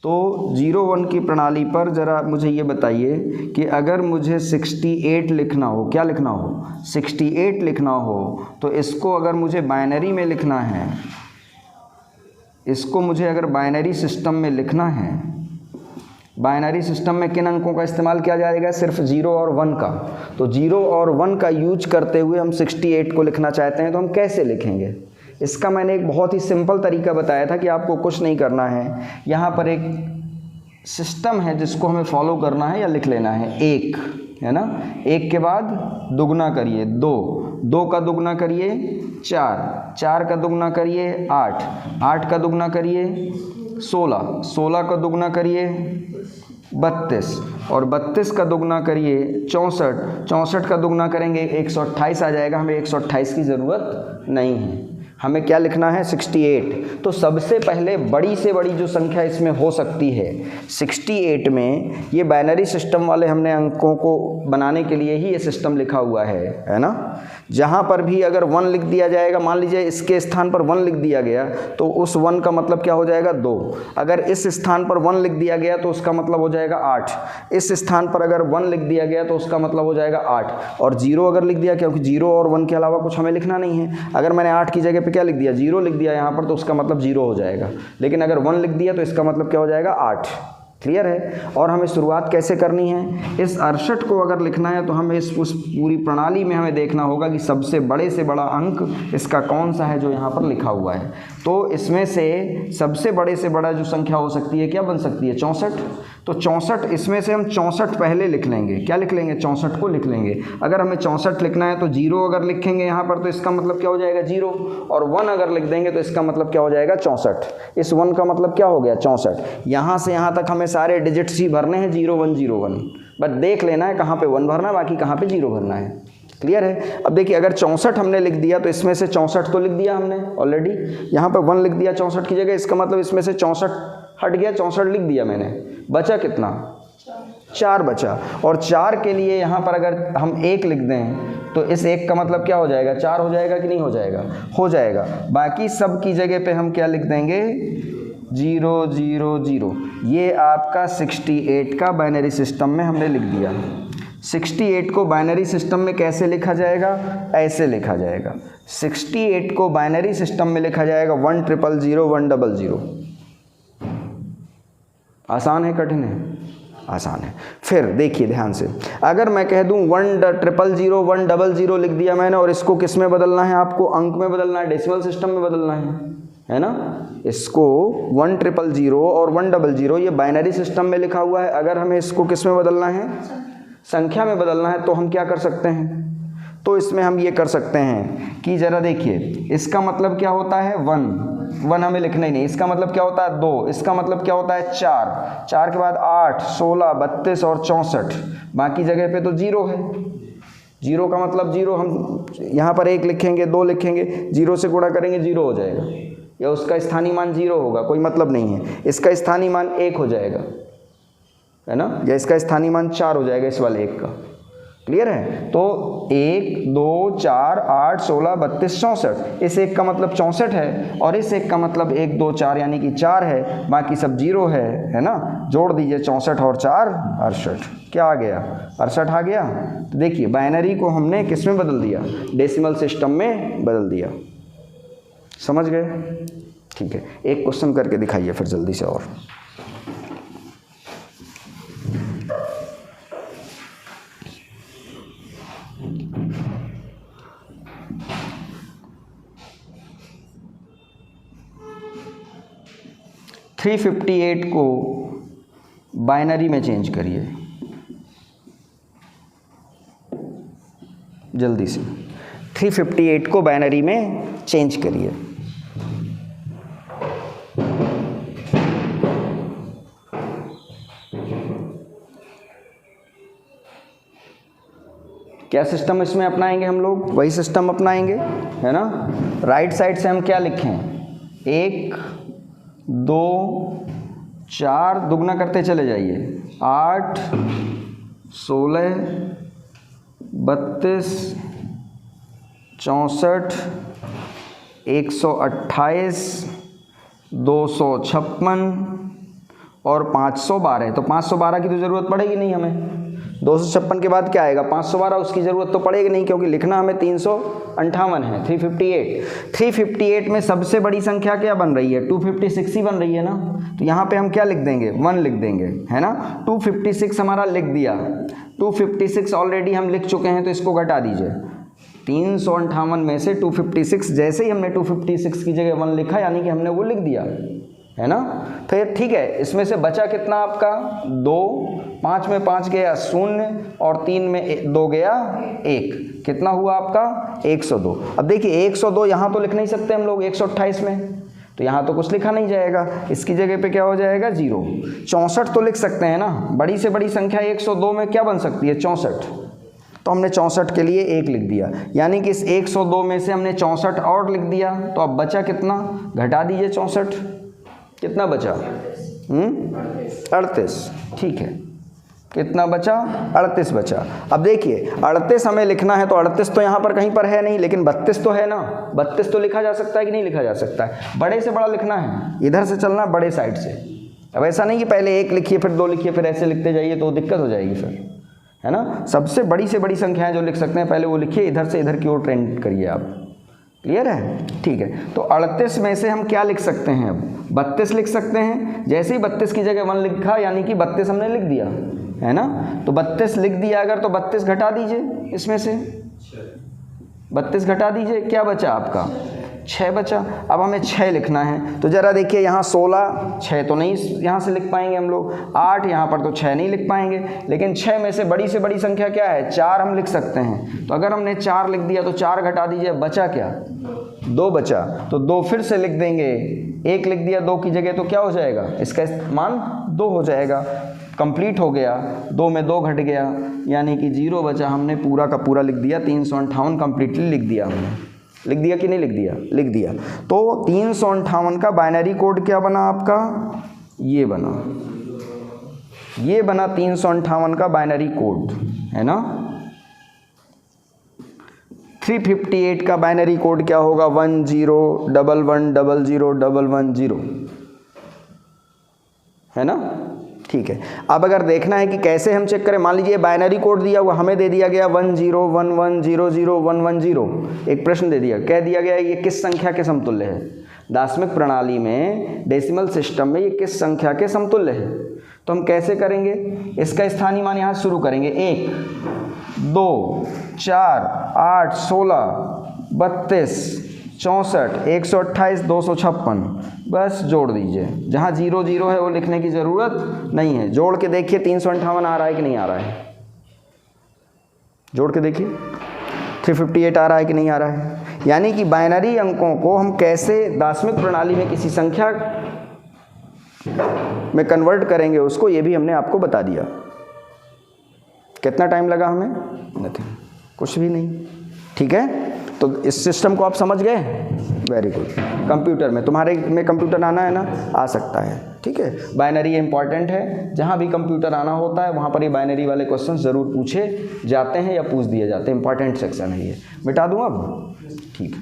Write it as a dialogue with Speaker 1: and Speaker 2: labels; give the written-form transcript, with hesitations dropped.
Speaker 1: तो 0 1 की प्रणाली पर ज़रा मुझे ये बताइए कि अगर मुझे 68 लिखना हो, क्या लिखना हो, 68 लिखना हो, तो इसको अगर मुझे बाइनरी में लिखना है, इसको मुझे अगर बाइनरी सिस्टम में लिखना है, बाइनरी सिस्टम में किन अंकों का इस्तेमाल किया जाएगा, सिर्फ 0 और 1 का। तो 0 और 1 का यूज करते हुए हम 68 को लिखना चाहते हैं, तो हम कैसे लिखेंगे? इसका मैंने एक बहुत ही सिंपल तरीका बताया था कि आपको कुछ नहीं करना है, यहाँ पर एक सिस्टम है जिसको हमें फॉलो करना है या लिख लेना है। 1 है ना, 1 के बाद दुगना करिए 2, 2 का दुगना करिए 4, 4 का दुगना करिए 8, 8 का दुगना करिए 16, 16 का दुगना करिए 32 और 32 का दुगना करिए 64, 64 का दुगना करेंगे 128 आ जाएगा। हमें 128 की ज़रूरत नहीं है, हमें क्या लिखना है, 68। तो सबसे पहले बड़ी से बड़ी जो संख्या इसमें हो सकती है 68 में, ये बाइनरी सिस्टम वाले हमने अंकों को बनाने के लिए ही ये सिस्टम लिखा हुआ है ना। जहाँ पर भी अगर 1 लिख दिया जाएगा, मान लीजिए इसके स्थान पर 1 लिख दिया गया, तो उस 1 का मतलब क्या हो जाएगा, 2। अगर इस स्थान पर 1 लिख दिया गया तो उसका मतलब हो जाएगा 8। इस स्थान पर अगर 1 लिख दिया गया तो उसका मतलब हो जाएगा 8। और 0 अगर लिख दिया, क्योंकि 0 और 1 के अलावा कुछ हमें लिखना नहीं है। अगर मैंने 8 की जगह पे क्या लिख दिया, 0 लिख दिया यहाँ पर, तो उसका मतलब 0 हो जाएगा। लेकिन अगर 1 लिख दिया तो इसका मतलब क्या हो जाएगा, 8। क्लियर है। और हमें शुरुआत कैसे करनी है, इस 68 को अगर लिखना है तो हमें उस पूरी प्रणाली में हमें देखना होगा कि सबसे बड़े से बड़ा अंक इसका कौन सा है जो यहाँ पर लिखा हुआ है। तो इसमें से सबसे बड़े से बड़ा जो संख्या हो सकती है क्या बन सकती है, 64। तो 64, इसमें से हम 64 पहले लिख लेंगे। क्या लिख लेंगे, 64 को लिख लेंगे। अगर हमें 64 लिखना है तो 0 अगर लिखेंगे यहाँ पर तो इसका मतलब क्या हो जाएगा, 0। और 1 अगर लिख देंगे तो इसका मतलब क्या हो जाएगा, 64। इस 1 का मतलब क्या हो गया, 64। यहाँ से यहाँ तक हमें सारे डिजिट्स ही भरने हैं, 0 1 0 1। बस देख लेना है कहाँ पे 1 भरना है, बाकी कहाँ पे 0 भरना है। क्लियर है। अब देखिए, अगर 64 हमने लिख दिया तो इसमें से 64 तो लिख दिया हमने ऑलरेडी, यहाँ पे 1 लिख दिया 64 की जगह, इसका मतलब इसमें से 64 हट गया, 64 लिख दिया मैंने, बचा कितना, 4 बचा। और 4 के लिए यहाँ पर अगर हम 1 लिख दें तो इस 1 का मतलब क्या हो जाएगा, 4 हो जाएगा कि नहीं हो जाएगा, हो जाएगा। बाकी सब की जगह पे हम क्या लिख देंगे, 0 0 0। ये आपका 68 का बाइनरी सिस्टम में हमने लिख दिया। 68 को बाइनरी सिस्टम में कैसे लिखा जाएगा, ऐसे लिखा जाएगा। 68 को बाइनरी सिस्टम में लिखा जाएगा 1 0 0 1 0 0। आसान है, कठिन है, आसान है। फिर देखिए ध्यान से, अगर मैं कह दूं 1 0 0 1 0 0 लिख दिया मैंने, और इसको किस में बदलना है, आपको अंक में बदलना है, डेसिमल सिस्टम में बदलना है ना। इसको 1 0 0 और 1 0 0 ये बाइनरी सिस्टम में लिखा हुआ है। अगर हमें इसको किस में बदलना है, संख्या में बदलना है, तो हम क्या कर सकते हैं, तो इसमें हम ये कर सकते हैं कि ज़रा देखिए, इसका मतलब क्या होता है, 1 हमें लिखना ही नहीं। इसका मतलब क्या होता है, 2। इसका मतलब क्या होता है, 4 के बाद 8 16 32 और 64। बाकी जगह पे तो 0 है। 0 का मतलब 0, हम यहाँ पर 1 लिखेंगे, 2 लिखेंगे, 0 से गुणा करेंगे 0 हो जाएगा, या उसका स्थानीय मान 0 होगा, कोई मतलब नहीं है। इसका स्थानीय मान 1 हो जाएगा, है ना, या इसका स्थानीय मान 4 हो जाएगा इस वाले 1 का। क्लियर है। तो 1 2 4 8 16 32 64, इस 1 का मतलब 64 है, और इस 1 का मतलब 1 2 4 यानी कि 4 है, बाकी सब 0 है ना। जोड़ दीजिए 64 और 4 68। क्या आ गया, 68 आ गया। तो देखिए, बाइनरी को हमने किस में बदल दिया, डेसिमल सिस्टम में बदल दिया। समझ गए, ठीक है। एक क्वेश्चन करके दिखाइए फिर जल्दी से। और $358 को बाइनरी में चेंज करिए जल्दी से। 358 को बाइनरी में चेंज करिए। क्या सिस्टम इसमें अपनाएंगे हम लोग, वही सिस्टम अपनाएंगे, है ना। राइट साइड से हम क्या लिखें, 1 2 4, दुगना करते चले जाइए, 8 16 32 64 128 256
Speaker 2: और 512 है, तो 512 की तो ज़रूरत पड़ेगी नहीं हमें। 256 के बाद क्या आएगा 512, उसकी ज़रूरत तो पड़ेगी नहीं क्योंकि लिखना हमें 358 है। 358 में सबसे बड़ी संख्या क्या बन रही है, 256 ही बन रही है ना, तो यहाँ पे हम क्या लिख देंगे 1 लिख देंगे, है ना। 256 हमारा लिख दिया, 256 ऑलरेडी हम लिख चुके हैं, तो इसको घटा दीजिए। 358 में से 256, जैसे ही हमने 256 की जगह 1 लिखा यानी कि हमने वो लिख दिया, है ना। फिर ठीक है, इसमें से बचा कितना आपका 2, 5 में 5 गया 0 और 3 में 2 गया 1, कितना हुआ आपका 102। अब देखिए 102 यहाँ तो लिख नहीं सकते हम लोग 128 में, तो यहाँ तो कुछ लिखा नहीं जाएगा, इसकी जगह पे क्या हो जाएगा 0। 64 तो लिख सकते हैं ना, बड़ी से बड़ी संख्या 102 में क्या बन सकती है 64, तो हमने 64 के लिए 1 लिख दिया, यानी कि इस 102 में से हमने 64 और लिख दिया। तो अब बचा कितना, घटा दीजिए 64, कितना बचा 38, ठीक है, कितना बचा 38 बचा। अब देखिए 38 हमें लिखना है, तो 38 तो यहाँ पर कहीं पर है नहीं, लेकिन 32 तो है ना, 32 तो लिखा जा सकता है कि नहीं लिखा जा सकता है, बड़े से बड़ा लिखना है, इधर से चलना बड़े साइड से। अब ऐसा नहीं कि पहले 1 लिखिए फिर 2 लिखिए फिर ऐसे लिखते जाइए, तो दिक्कत हो जाएगी फिर, है ना। सबसे बड़ी से बड़ी संख्याएं जो लिख सकते हैं पहले वो लिखिए, इधर से इधर की ओर ट्रेंड करिए आप, क्लियर है, ठीक है। तो 38 में से हम क्या लिख सकते हैं, अब 32 लिख सकते हैं। जैसे ही 32 की जगह 1 लिखा यानी कि 32 हमने लिख दिया, है ना। तो 32 लिख दिया अगर, तो 32 घटा दीजिए, इसमें से 32 घटा दीजिए, क्या बचा आपका 6 बचा। अब हमें 6 लिखना है, तो ज़रा देखिए यहाँ 16, 6 तो नहीं यहाँ से लिख पाएंगे हम लोग, 8 यहाँ पर तो 6 नहीं लिख पाएंगे, लेकिन 6 में से बड़ी संख्या क्या है 4 हम लिख सकते हैं। तो अगर हमने 4 लिख दिया तो 4 घटा दीजिए, बचा क्या 2 बचा, तो 2 फिर से लिख देंगे, 1 लिख दिया 2 की जगह, तो क्या हो जाएगा इसका मान 2 हो जाएगा, कंप्लीट हो गया। 2 में 2 घट गया यानी कि 0 बचा, हमने पूरा का पूरा लिख दिया, 358 कंप्लीटली लिख दिया हमने। लिख दिया कि नहीं लिख दिया, लिख दिया। तो 358 का बाइनरी कोड क्या बना आपका, ये बना 358 का बाइनरी कोड, है ना। 358 का बाइनरी कोड क्या होगा 1011001110, है ना, ठीक है। अब अगर देखना है कि कैसे हम चेक करें, मान लीजिए बाइनरी कोड दिया हुआ, हमें दे दिया गया 1011000110, एक प्रश्न दे दिया, कह दिया गया ये किस संख्या के समतुल्य है। दार्शनिक प्रणाली में, डेसिमल सिस्टम में ये किस संख्या के समतुल्य है, तो हम कैसे करेंगे, इसका स्थानीय मान यहाँ शुरू करेंगे, 1 2 4 8 16 32 64 128 256, बस जोड़ दीजिए। जहाँ 0 0 है वो लिखने की ज़रूरत नहीं है, जोड़ के देखिए 358 आ रहा है कि नहीं आ रहा है, जोड़ के देखिए 358 आ रहा है कि नहीं आ रहा है। यानी कि बाइनरी अंकों को हम कैसे दार्शनिक प्रणाली में किसी संख्या में कन्वर्ट करेंगे उसको, ये भी हमने आपको बता दिया। कितना टाइम लगा हमें, नथिंग, कुछ भी नहीं, ठीक है। तो इस सिस्टम को आप समझ गए, वेरी गुड। कंप्यूटर में, तुम्हारे में कंप्यूटर आना है ना, आ सकता है, ठीक है। बाइनरी इंपॉर्टेंट है, जहाँ भी कंप्यूटर आना होता है वहाँ पर ये बाइनरी वाले क्वेश्चन ज़रूर पूछे जाते हैं या पूछ दिए जाते हैं, इंपॉर्टेंट सेक्शन है ये। मिटा दूँ अब, ठीक है।